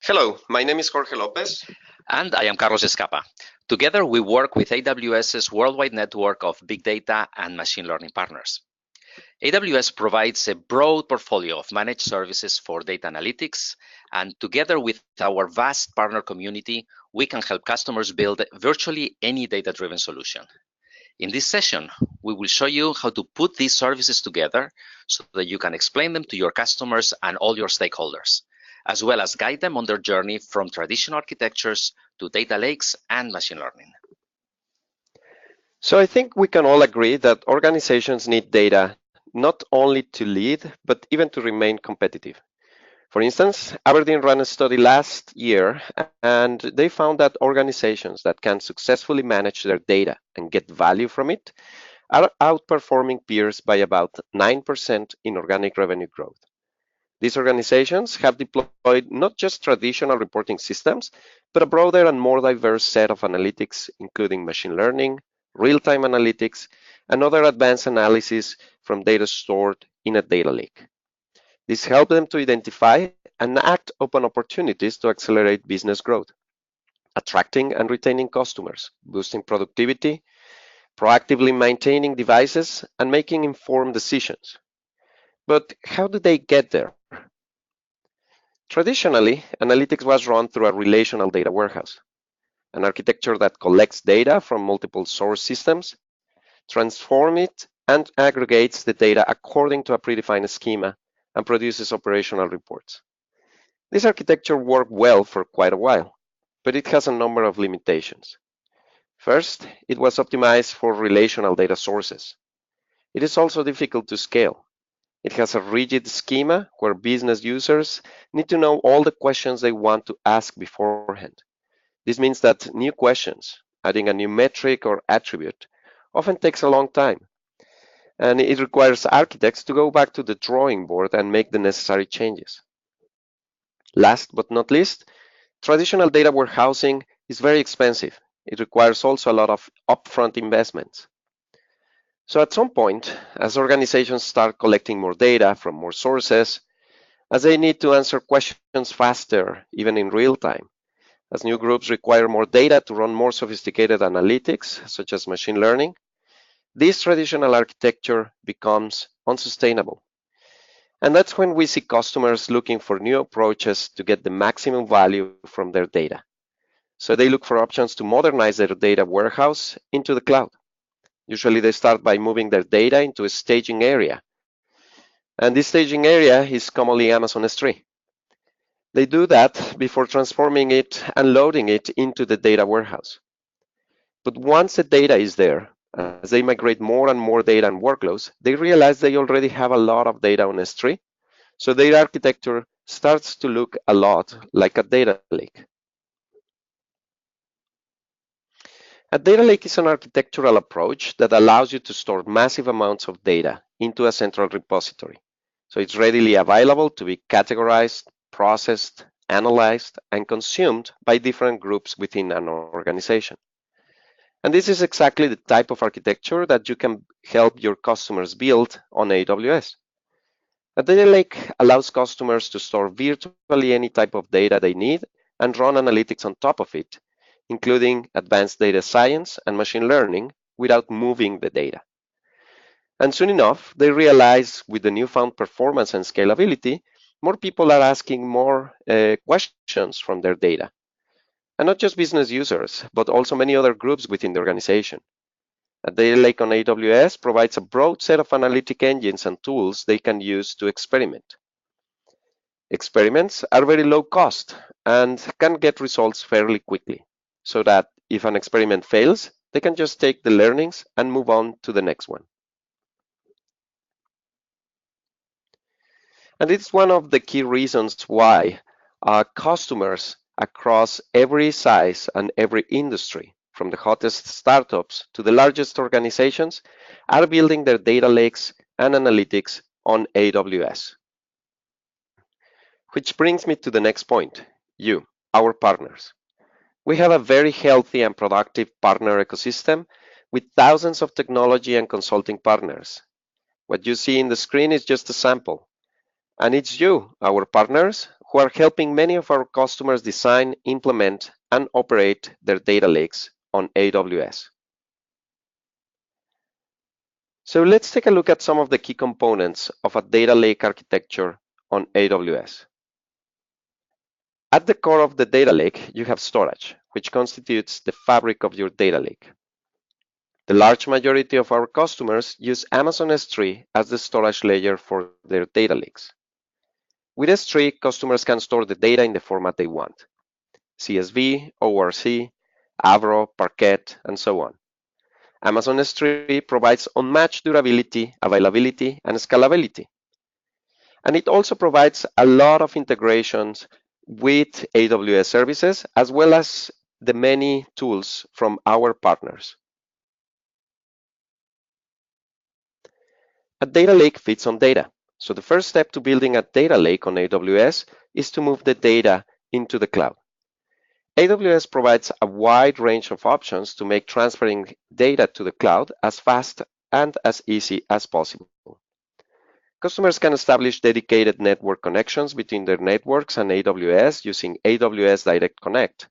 Hello, my name is Jorge Lopez. And I am Carlos Escapa. Together, we work with AWS's worldwide network of big data and machine learning partners. AWS provides a broad portfolio of managed services for data analytics, and together with our vast partner community, we can help customers build virtually any data-driven solution. In this session, we will show you how to put these services together so that you can explain them to your customers and all your stakeholders, as well as guide them on their journey from traditional architectures to data lakes and machine learning. So I think we can all agree that organizations need data not only to lead, but even to remain competitive. For instance, Aberdeen ran a study last year, and they found that organizations that can successfully manage their data and get value from it are outperforming peers by about 9% in organic revenue growth. These organizations have deployed not just traditional reporting systems, but a broader and more diverse set of analytics, including machine learning, real-time analytics, and other advanced analysis from data stored in a data lake. This helps them to identify and act upon opportunities to accelerate business growth, attracting and retaining customers, boosting productivity, proactively maintaining devices, and making informed decisions. But how do they get there? Traditionally, analytics was run through a relational data warehouse, an architecture that collects data from multiple source systems, transforms it, and aggregates the data according to a predefined schema and produces operational reports. This architecture worked well for quite a while, but it has a number of limitations. First, it was optimized for relational data sources. It is also difficult to scale. It has a rigid schema where business users need to know all the questions they want to ask beforehand. This means that new questions, adding a new metric or attribute, often takes a long time. And it requires architects to go back to the drawing board and make the necessary changes. Last but not least, traditional data warehousing is very expensive. It requires also a lot of upfront investments. So at some point, as organizations start collecting more data from more sources, as they need to answer questions faster, even in real time, as new groups require more data to run more sophisticated analytics, such as machine learning, this traditional architecture becomes unsustainable. And that's when we see customers looking for new approaches to get the maximum value from their data. So they look for options to modernize their data warehouse into the cloud. Usually they start by moving their data into a staging area. And this staging area is commonly Amazon S3. They do that before transforming it and loading it into the data warehouse. But once the data is there, as they migrate more and more data and workloads, they realize they already have a lot of data on S3. So their architecture starts to look a lot like a data lake. A data lake is an architectural approach that allows you to store massive amounts of data into a central repository. So it's readily available to be categorized, processed, analyzed, and consumed by different groups within an organization. And this is exactly the type of architecture that you can help your customers build on AWS. A data lake allows customers to store virtually any type of data they need and run analytics on top of it, including advanced data science and machine learning, without moving the data. And soon enough, they realize with the newfound performance and scalability, more people are asking more questions from their data. And not just business users, but also many other groups within the organization. A data lake on AWS provides a broad set of analytic engines and tools they can use to experiment. Experiments are very low cost and can get results fairly quickly, so that if an experiment fails, they can just take the learnings and move on to the next one. And it's one of the key reasons why our customers across every size and every industry, from the hottest startups to the largest organizations, are building their data lakes and analytics on AWS. Which brings me to the next point, you, our partners. We have a very healthy and productive partner ecosystem with thousands of technology and consulting partners. What you see in the screen is just a sample. And it's you, our partners, who are helping many of our customers design, implement, and operate their data lakes on AWS. So let's take a look at some of the key components of a data lake architecture on AWS. At the core of the data lake, you have storage, which constitutes the fabric of your data lake. The large majority of our customers use Amazon S3 as the storage layer for their data lakes. With S3, customers can store the data in the format they want: CSV, ORC, Avro, Parquet, and so on. Amazon S3 provides unmatched durability, availability, and scalability. And it also provides a lot of integrations with AWS services, as well as the many tools from our partners. A data lake feeds on data. So the first step to building a data lake on AWS is to move the data into the cloud. AWS provides a wide range of options to make transferring data to the cloud as fast and as easy as possible. Customers can establish dedicated network connections between their networks and AWS using AWS Direct Connect.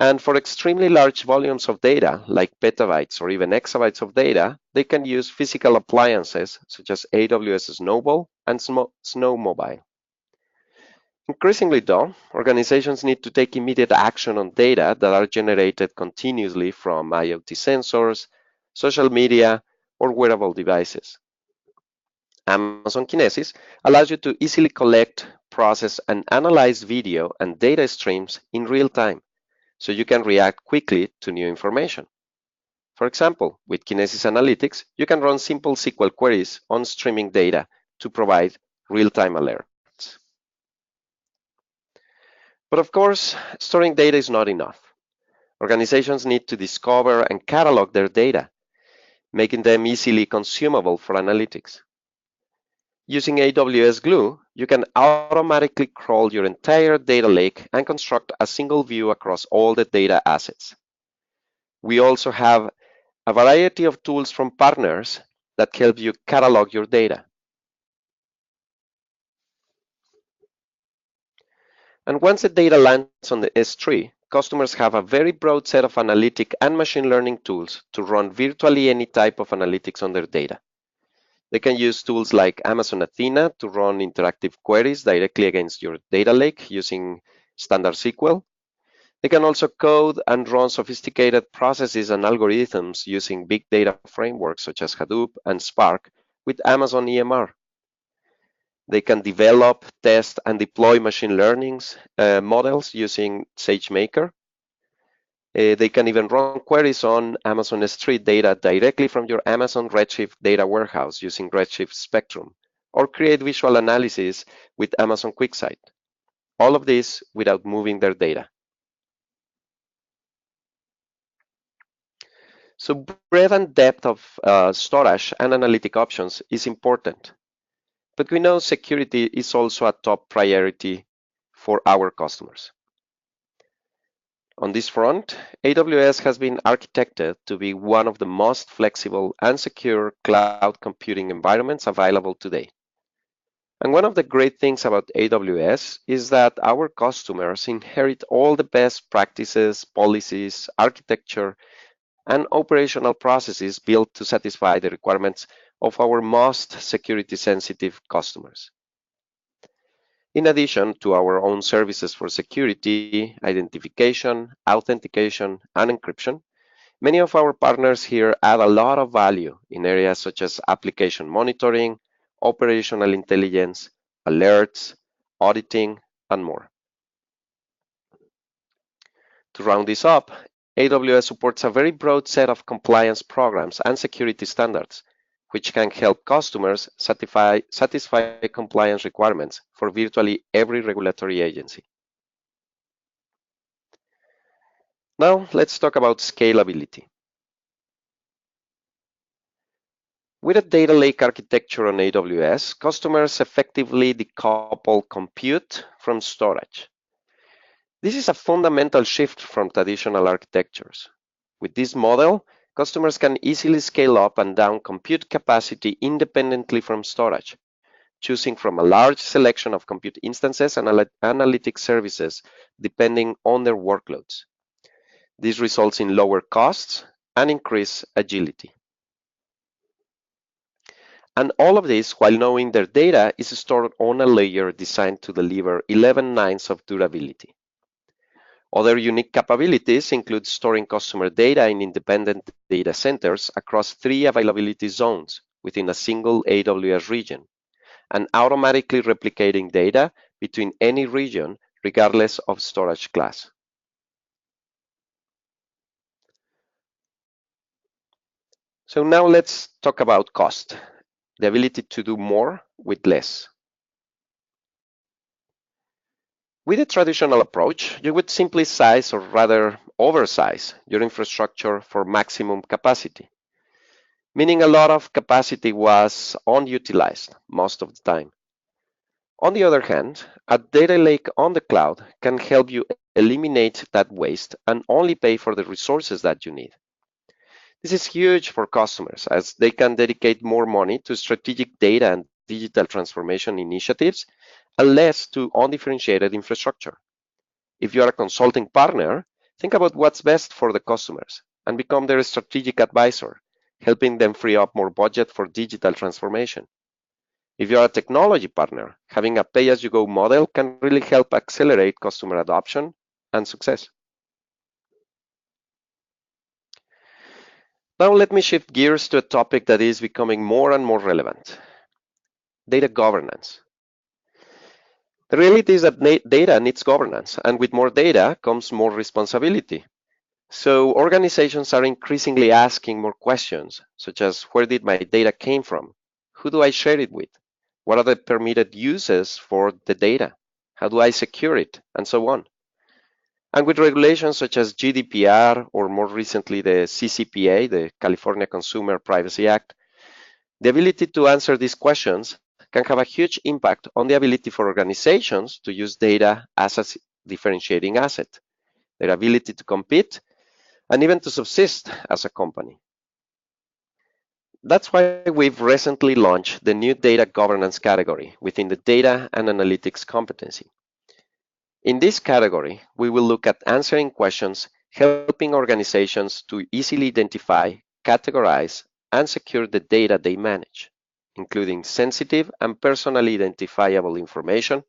And for extremely large volumes of data, like petabytes or even exabytes of data, they can use physical appliances such as AWS Snowball and Snowmobile. Increasingly though, organizations need to take immediate action on data that are generated continuously from IoT sensors, social media, or wearable devices. Amazon Kinesis allows you to easily collect, process, and analyze video and data streams in real time, so you can react quickly to new information. For example, with Kinesis Analytics, you can run simple SQL queries on streaming data to provide real-time alerts. But of course, storing data is not enough. Organizations need to discover and catalog their data, making them easily consumable for analytics. Using AWS Glue, you can automatically crawl your entire data lake and construct a single view across all the data assets. We also have a variety of tools from partners that help you catalog your data. And once the data lands on the S3, customers have a very broad set of analytic and machine learning tools to run virtually any type of analytics on their data. They can use tools like Amazon Athena to run interactive queries directly against your data lake using standard SQL. They can also code and run sophisticated processes and algorithms using big data frameworks such as Hadoop and Spark with Amazon EMR. They can develop, test, and deploy machine learning models using SageMaker. They can even run queries on Amazon S3 data directly from your Amazon Redshift data warehouse using Redshift Spectrum, or create visual analysis with Amazon QuickSight. All of this without moving their data. So breadth and depth of storage and analytic options is important. But we know security is also a top priority for our customers. On this front, AWS has been architected to be one of the most flexible and secure cloud computing environments available today. And one of the great things about AWS is that our customers inherit all the best practices, policies, architecture, and operational processes built to satisfy the requirements of our most security-sensitive customers. In addition to our own services for security, identification, authentication, and encryption, many of our partners here add a lot of value in areas such as application monitoring, operational intelligence, alerts, auditing, and more. To round this up, AWS supports a very broad set of compliance programs and security standards, which can help customers satisfy compliance requirements for virtually every regulatory agency. Now, let's talk about scalability. With a data lake architecture on AWS, customers effectively decouple compute from storage. This is a fundamental shift from traditional architectures. With this model, customers can easily scale up and down compute capacity independently from storage, choosing from a large selection of compute instances and analytic services depending on their workloads. This results in lower costs and increased agility. And all of this while knowing their data is stored on a layer designed to deliver 11 nines of durability. Other unique capabilities include storing customer data in independent data centers across 3 availability zones within a single AWS region, and automatically replicating data between any region regardless of storage class. So now let's talk about cost, the ability to do more with less. With a traditional approach, you would simply size, or rather oversize, your infrastructure for maximum capacity, meaning a lot of capacity was unutilized most of the time. On the other hand, a data lake on the cloud can help you eliminate that waste and only pay for the resources that you need. This is huge for customers as they can dedicate more money to strategic data and digital transformation initiatives and less to undifferentiated infrastructure. If you are a consulting partner, think about what's best for the customers and become their strategic advisor, helping them free up more budget for digital transformation. If you are a technology partner, having a pay-as-you-go model can really help accelerate customer adoption and success. Now let me shift gears to a topic that is becoming more and more relevant: data governance. The reality is that data needs governance, and with more data comes more responsibility. So organizations are increasingly asking more questions, such as where did my data came from? Who do I share it with? What are the permitted uses for the data? How do I secure it? And so on. And with regulations such as GDPR or more recently the CCPA, the California Consumer Privacy Act, the ability to answer these questions can have a huge impact on the ability for organizations to use data as a differentiating asset, their ability to compete, and even to subsist as a company. That's why we've recently launched the new data governance category within the data and analytics competency. In this category, we will look at answering questions, helping organizations to easily identify, categorize, and secure the data they manage, including sensitive and personally identifiable information,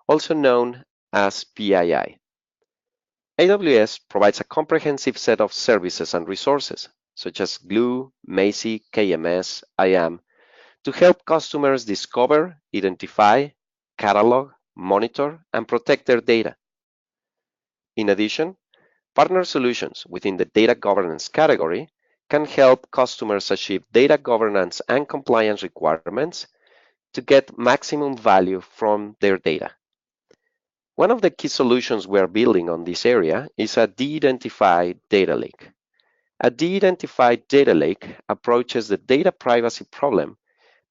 also known as PII. AWS provides a comprehensive set of services and resources, such as Glue, Macie, KMS, IAM, to help customers discover, identify, catalog, monitor, and protect their data. In addition, partner solutions within the data governance category can help customers achieve data governance and compliance requirements to get maximum value from their data. One of the key solutions we are building on this area is a de-identified data lake. A de-identified data lake approaches the data privacy problem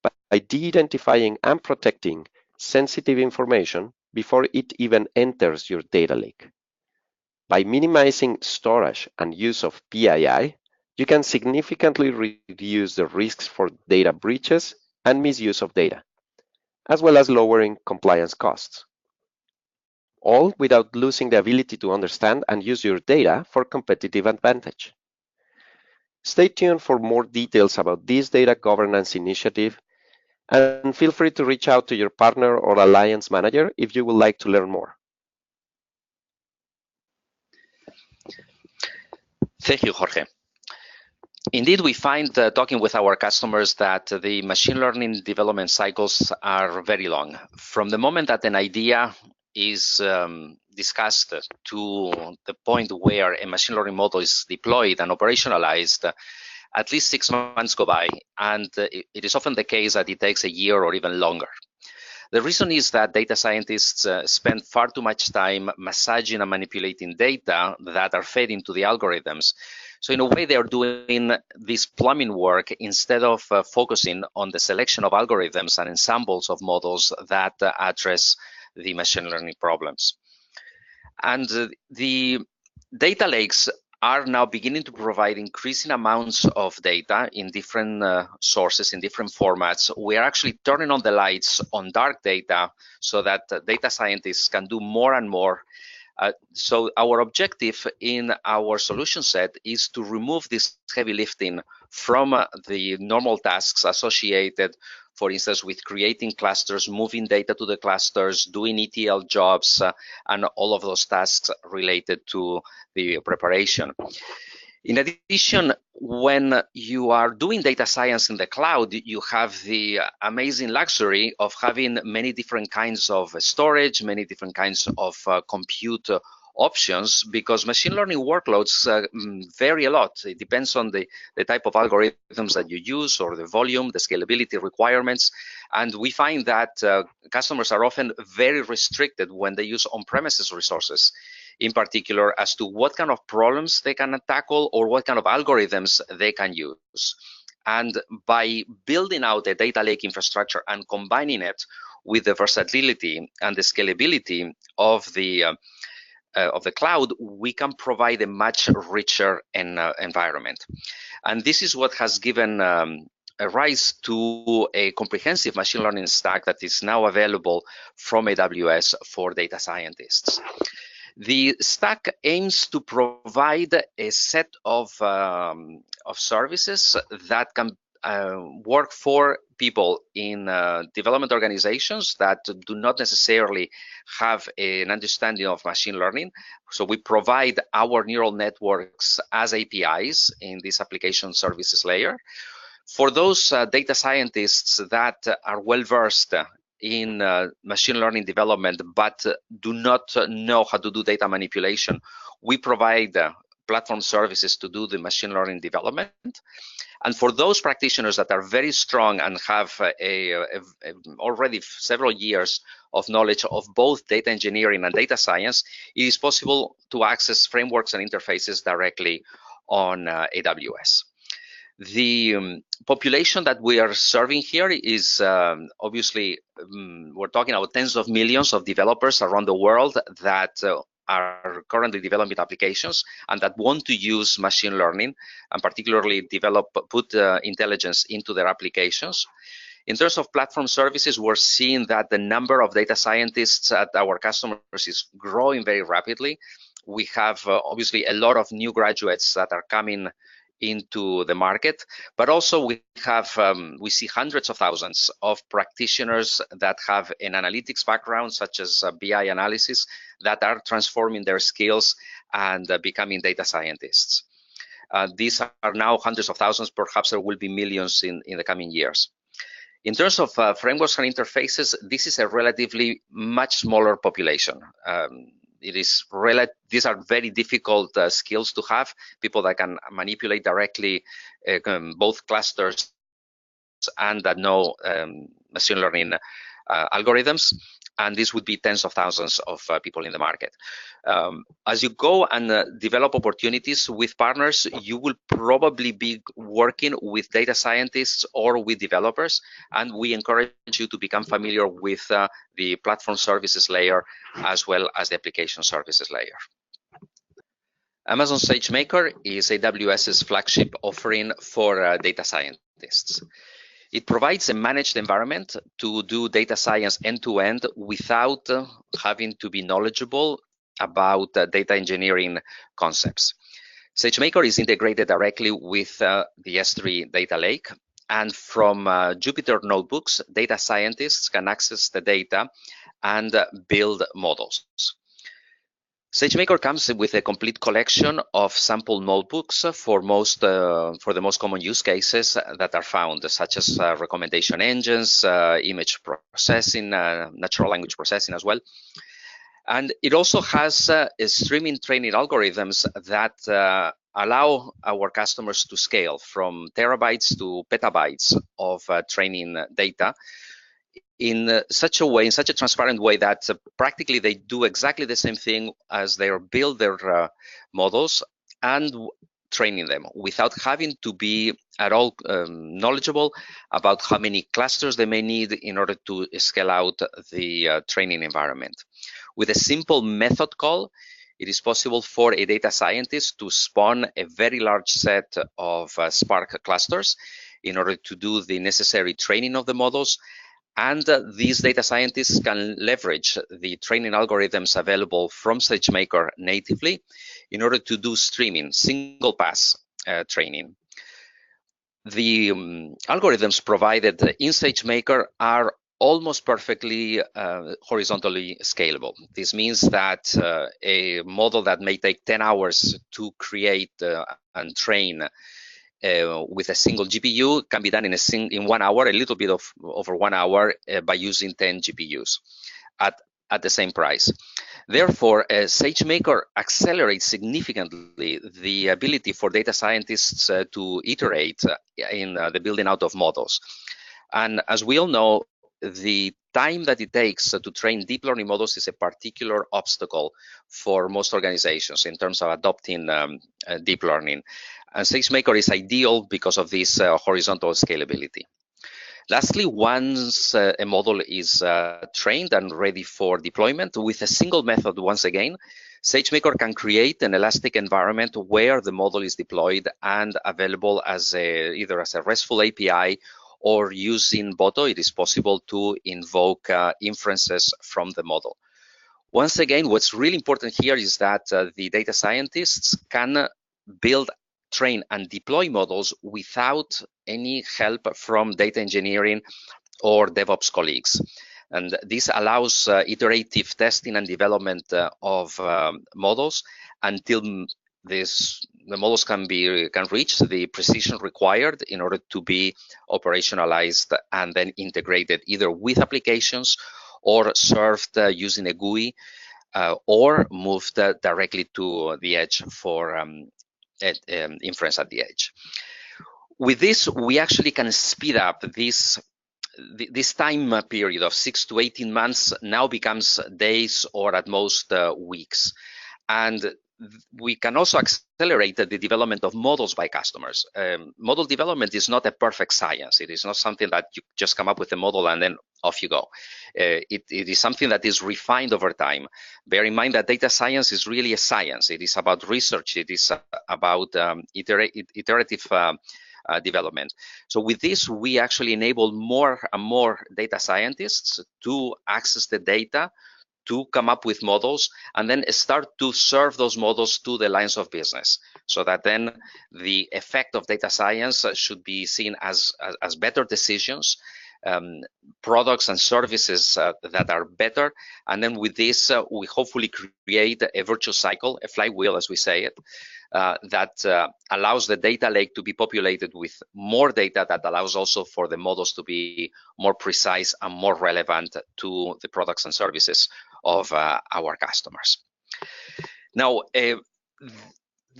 by de-identifying and protecting sensitive information before it even enters your data lake. By minimizing storage and use of PII, you can significantly reduce the risks for data breaches and misuse of data, as well as lowering compliance costs, all without losing the ability to understand and use your data for competitive advantage. Stay tuned for more details about this data governance initiative, and feel free to reach out to your partner or alliance manager if you would like to learn more. Thank you, Jorge. Indeed, we find talking with our customers that the machine learning development cycles are very long. From the moment that an idea is discussed to the point where a machine learning model is deployed and operationalized, at least 6 months go by, and it is often the case that it takes a year or even longer. The reason is that data scientists spend far too much time massaging and manipulating data that are fed into the algorithms. So in a way, they are doing this plumbing work instead of focusing on the selection of algorithms and ensembles of models that address the machine learning problems. And the data lakes are now beginning to provide increasing amounts of data in different sources, in different formats. We are actually turning on the lights on dark data so that data scientists can do more and more. So our objective in our solution set is to remove this heavy lifting from the normal tasks associated, for instance, with creating clusters, moving data to the clusters, doing ETL jobs, and all of those tasks related to the preparation. In addition, when you are doing data science in the cloud, you have the amazing luxury of having many different kinds of storage, many different kinds of compute options, because machine learning workloads vary a lot. It depends on the type of algorithms that you use, or the volume, the scalability requirements. And we find that customers are often very restricted when they use on-premises resources, in particular as to what kind of problems they can tackle or what kind of algorithms they can use. And by building out a data lake infrastructure and combining it with the versatility and the scalability of the cloud, we can provide a much richer environment. And this is what has given a rise to a comprehensive machine learning stack that is now available from AWS for data scientists. The stack aims to provide a set of services that can work for people in development organizations that do not necessarily have an understanding of machine learning. So we provide our neural networks as APIs in this application services layer. For those data scientists that are well-versed in machine learning development but do not know how to do data manipulation, we provide platform services to do the machine learning development. And for those practitioners that are very strong and have already several years of knowledge of both data engineering and data science, it is possible to access frameworks and interfaces directly on AWS. The population that we are serving here is obviously, we're talking about tens of millions of developers around the world that are currently developing applications and that want to use machine learning and particularly put intelligence into their applications. In terms of platform services, we're seeing that the number of data scientists at our customers is growing very rapidly. We have obviously a lot of new graduates that are coming into the market, but also we see hundreds of thousands of practitioners that have an analytics background, such as BI analysis, that are transforming their skills and becoming data scientists. These are now hundreds of thousands, perhaps there will be millions in the coming years. In terms of frameworks and interfaces, this is a relatively much smaller population. These are very difficult skills to have, people that can manipulate directly both clusters and that know machine learning algorithms. And this would be tens of thousands of people in the market. As you go and develop opportunities with partners, you will probably be working with data scientists or with developers, and we encourage you to become familiar with the platform services layer as well as the application services layer. Amazon SageMaker is AWS's flagship offering for data scientists. It provides a managed environment to do data science end-to-end without having to be knowledgeable about data engineering concepts. SageMaker is integrated directly with the S3 data lake, and from Jupyter notebooks, data scientists can access the data and build models. SageMaker comes with a complete collection of sample notebooks for the most common use cases that are found, such as recommendation engines, image processing, natural language processing as well. And it also has streaming training algorithms that allow our customers to scale from terabytes to petabytes of training data in such a transparent way that practically they do exactly the same thing as they build their models and training them without having to be at all knowledgeable about how many clusters they may need in order to scale out the training environment. With a simple method call, it is possible for a data scientist to spawn a very large set of Spark clusters in order to do the necessary training of the models. And these data scientists can leverage the training algorithms available from SageMaker natively in order to do streaming, single pass training. The algorithms provided in SageMaker are almost perfectly horizontally scalable. This means that a model that may take 10 hours to create and train with a single GPU can be done in 1 hour, a little bit over 1 hour by using 10 GPUs at the same price. Therefore, SageMaker accelerates significantly the ability for data scientists to iterate in the building out of models. And as we all know, the time that it takes to train deep learning models is a particular obstacle for most organizations in terms of adopting deep learning. And SageMaker is ideal because of this horizontal scalability. Lastly, once a model is trained and ready for deployment, with a single method, once again, SageMaker can create an elastic environment where the model is deployed and available as either as a RESTful API or using Boto, it is possible to invoke inferences from the model. Once again, what's really important here is that the data scientists can build, train, and deploy models without any help from data engineering or DevOps colleagues. And this allows iterative testing and development of models until the models can reach the precision required in order to be operationalized and then integrated either with applications or served using a GUI or moved directly to the edge for inference at the edge. With this, we actually can speed up this time period of 6 to 18 months now becomes days or at most weeks. And we can also accelerate the development of models by customers. Model development is not a perfect science. It is not something that you just come up with a model and then off you go. It is something that is refined over time. Bear in mind that data science is really a science. It is about research. It is about iterative development. So with this, we actually enable more and more data scientists to access the data, to come up with models, and then start to serve those models to the lines of business, so that then the effect of data science should be seen as better decisions, products and services that are better. And then with this, we hopefully create a virtuous cycle, a flywheel, as we say it, that allows the data lake to be populated with more data, that allows also for the models to be more precise and more relevant to the products and services of our customers. Now,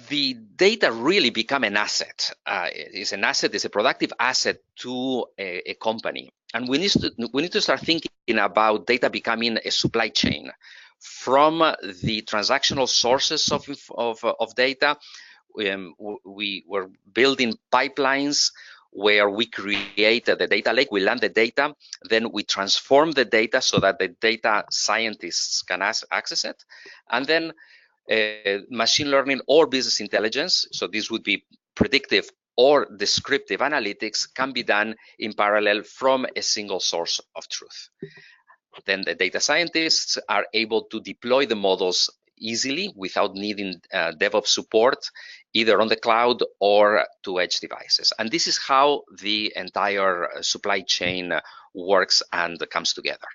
the data really become an asset. It's an asset, it's a productive asset to a company. And we need to start thinking about data becoming a supply chain. From the transactional sources of data, we were building pipelines where we create the data lake, we land the data, then we transform the data so that the data scientists can access it, and then machine learning or business intelligence, so this would be predictive or descriptive analytics, can be done in parallel from a single source of truth. Then the data scientists are able to deploy the models easily without needing DevOps support, either on the cloud or to edge devices. And this is how the entire supply chain works and comes together.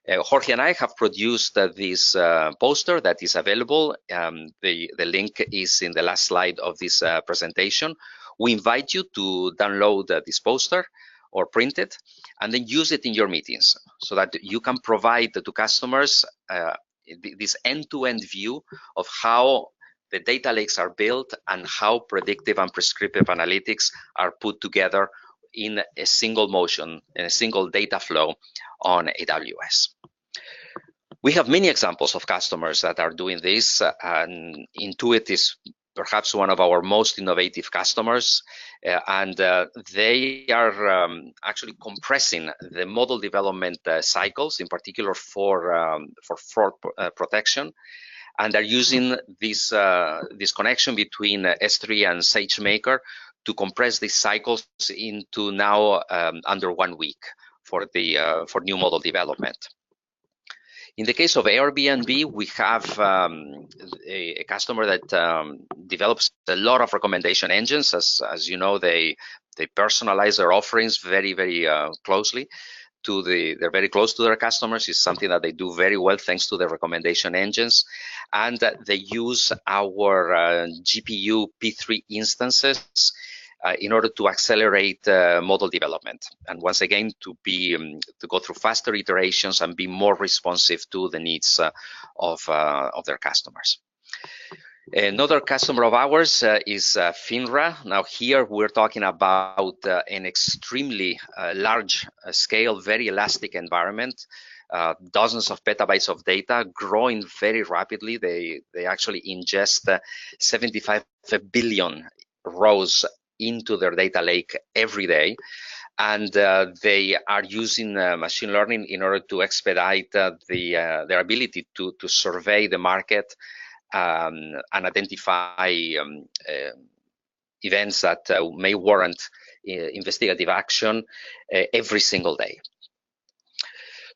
Jorge and I have produced this poster that is available. The link is in the last slide of this presentation. We invite you to download this poster or print it, and then use it in your meetings so that you can provide to customers this end-to-end view of how the data lakes are built and how predictive and prescriptive analytics are put together in a single motion, in a single data flow on AWS. We have many examples of customers that are doing this, and Intuit is perhaps one of our most innovative customers, and they are actually compressing the model development cycles, in particular for fraud protection, And they're using this connection between S3 and SageMaker to compress these cycles into now under 1 week for new model development. In the case of Airbnb, we have a customer that develops a lot of recommendation engines. As you know, they personalize their offerings very, very closely. They're very close to their customers. It's something that they do very well thanks to the recommendation engines, and they use our GPU P3 instances in order to accelerate model development, and once again to go through faster iterations and be more responsive to the needs of their customers. Another customer of ours is FINRA. Now here we're talking about an extremely large scale, very elastic environment, dozens of petabytes of data growing very rapidly. They actually ingest 75 billion rows into their data lake every day. And they are using machine learning in order to expedite their ability to survey the market and identify events that may warrant investigative action every single day.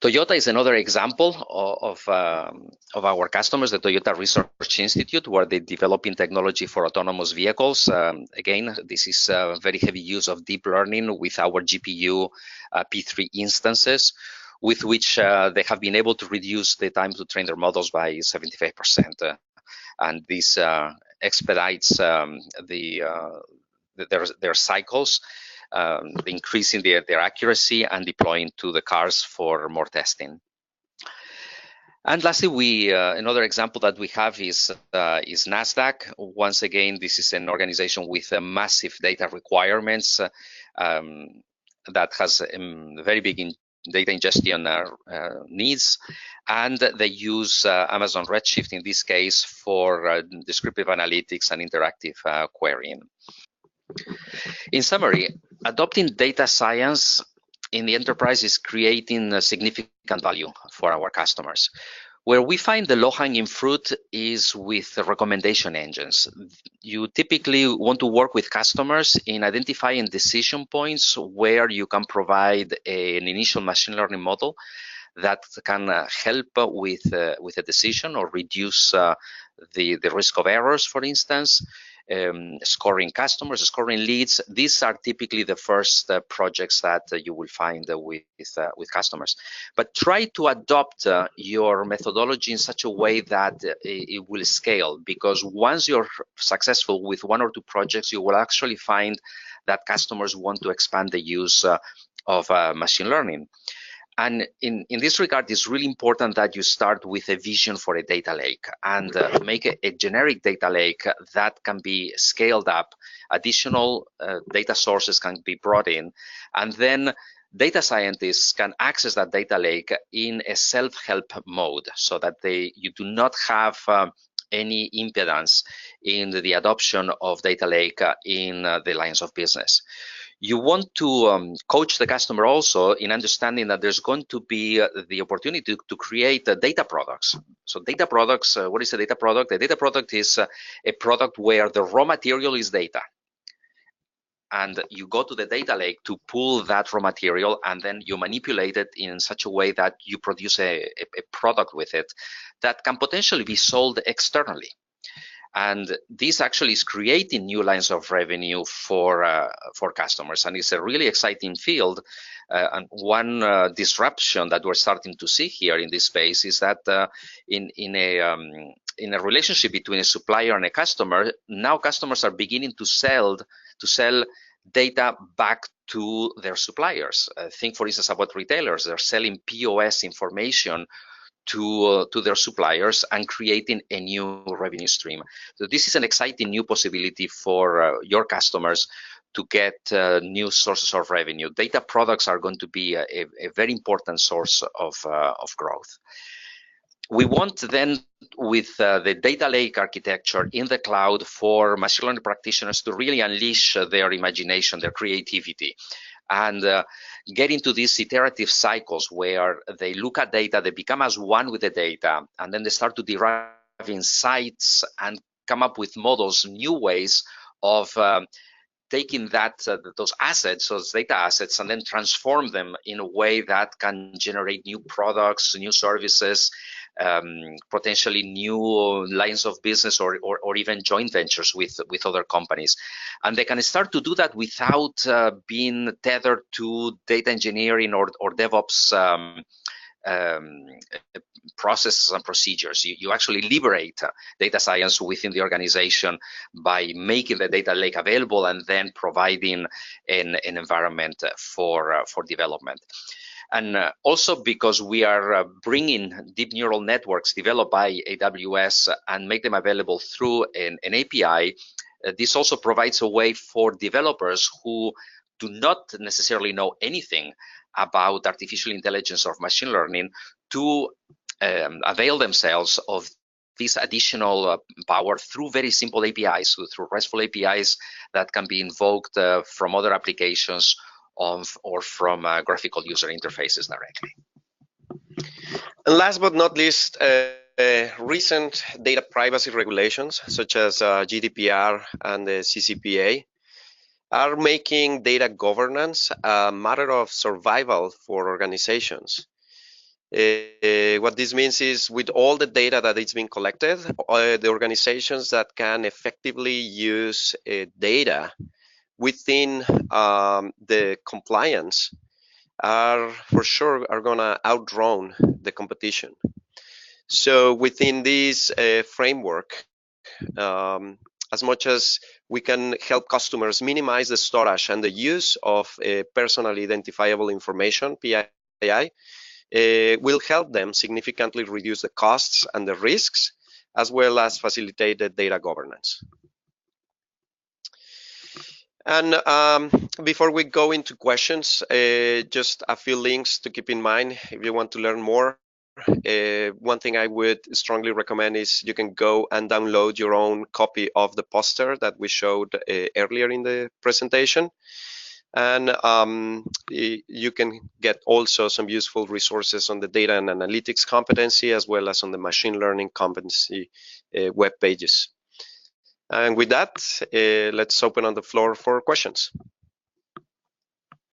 Toyota is another example of our customers, the Toyota Research Institute, where they're developing technology for autonomous vehicles. Again, this is a very heavy use of deep learning with our GPU P3 instances, with which they have been able to reduce the time to train their models by 75%. And this expedites their cycles, increasing their accuracy and deploying to the cars for more testing. And lastly, another example that we have is NASDAQ. Once again, this is an organization with massive data requirements that has very big data ingestion needs, and they use Amazon Redshift in this case for descriptive analytics and interactive querying. In summary, adopting data science in the enterprise is creating a significant value for our customers. Where we find the low-hanging fruit is with the recommendation engines. You typically want to work with customers in identifying decision points where you can provide an initial machine learning model that can help with a decision or reduce the risk of errors, for instance. Scoring customers, scoring leads. These are typically the first projects that you will find with customers. But try to adopt your methodology in such a way that it will scale, because once you're successful with 1 or 2 projects, you will actually find that customers want to expand the use of machine learning. And in this regard, it's really important that you start with a vision for a data lake and make a generic data lake that can be scaled up. Additional data sources can be brought in, and then data scientists can access that data lake in a self-help mode, so that you do not have any impedance in the adoption of data lake in the lines of business. You want to coach the customer also in understanding that there's going to be the opportunity to create data products. So data products, what is a data product? A data product is a product where the raw material is data. And you go to the data lake to pull that raw material, and then you manipulate it in such a way that you produce a product with it that can potentially be sold externally. And this actually is creating new lines of revenue for customers, and it's a really exciting field. And one disruption that we're starting to see here in this space is that in a relationship between a supplier and a customer, now customers are beginning to sell data back to their suppliers. Think, for instance, about retailers. They're selling POS information to their suppliers and creating a new revenue stream. So this is an exciting new possibility for your customers to get new sources of revenue. Data products are going to be a very important source of growth. We want then, with the data lake architecture in the cloud, for machine learning practitioners to really unleash their imagination, their creativity, and get into these iterative cycles where they look at data, they become as one with the data, and then they start to derive insights and come up with models, new ways of taking those assets, those data assets, and then transform them in a way that can generate new products, new services, potentially new lines of business, or even joint ventures with other companies. And they can start to do that without being tethered to data engineering or DevOps processes and procedures. You actually liberate data science within the organization by making the data lake available and then providing an environment for development. And also because we are bringing deep neural networks developed by AWS and make them available through an API, this also provides a way for developers who do not necessarily know anything about artificial intelligence or machine learning to avail themselves of this additional power through very simple APIs, through RESTful APIs that can be invoked from other applications or from graphical user interfaces directly. And last but not least, recent data privacy regulations such as GDPR and the CCPA are making data governance a matter of survival for organizations. What this means is with all the data that is being collected, the organizations that can effectively use data within the compliance are for sure going to outrun the competition. So within this framework, as much as we can help customers minimize the storage and the use of personally identifiable information, PII, will help them significantly reduce the costs and the risks, as well as facilitate the data governance. And before we go into questions, just a few links to keep in mind if you want to learn more. One thing I would strongly recommend is you can go and download your own copy of the poster that we showed earlier in the presentation. And you can get also some useful resources on the data and analytics competency, as well as on the machine learning competency web pages. And with that, let's open on the floor for questions.